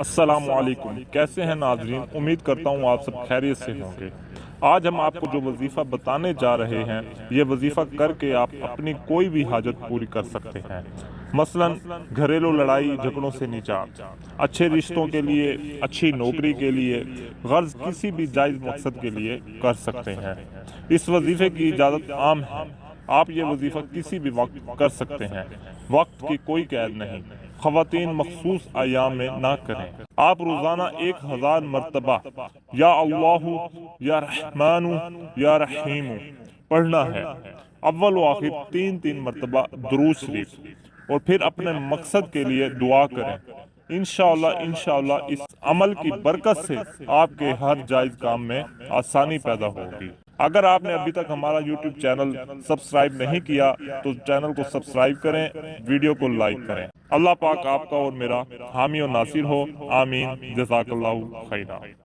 السلام علیکم، کیسے ہیں ناظرین؟ امید کرتا ہوں آپ سب خیریت سے ہوں گے۔ آج ہم آپ کو جو وظیفہ بتانے جا رہے ہیں، یہ وظیفہ کر کے آپ اپنی کوئی بھی حاجت پوری کر سکتے ہیں۔ مثلاً گھریلو لڑائی جھگڑوں سے نجات، اچھے رشتوں کے لیے، اچھی نوکری کے لیے، غرض کسی بھی جائز مقصد کے لیے کر سکتے ہیں۔ اس وظیفے کی اجازت عام ہے، آپ یہ وظیفہ کسی بھی وقت کر سکتے ہیں، وقت کی کوئی قید نہیں۔ خواتین مخصوص ایام میں نہ کریں۔ آپ روزانہ 1000 مرتبہ یا اللہ یا رحمان یا رحیم پڑھنا ہے۔ اول و آخر 3 مرتبہ درود شریف، اور پھر اپنے مقصد کے لیے دعا کریں۔ انشاءاللہ اس عمل کی برکت سے آپ کے ہر جائز کام میں آسانی پیدا ہوگی۔ اگر آپ نے ابھی تک ہمارا یوٹیوب چینل سبسکرائب نہیں کیا تو چینل کو سبسکرائب کریں، ویڈیو کو لائک کریں۔ اللہ پاک آپ کا اور میرا حامی و ناصر ہو، آمین، جزاک اللہ خیرہ۔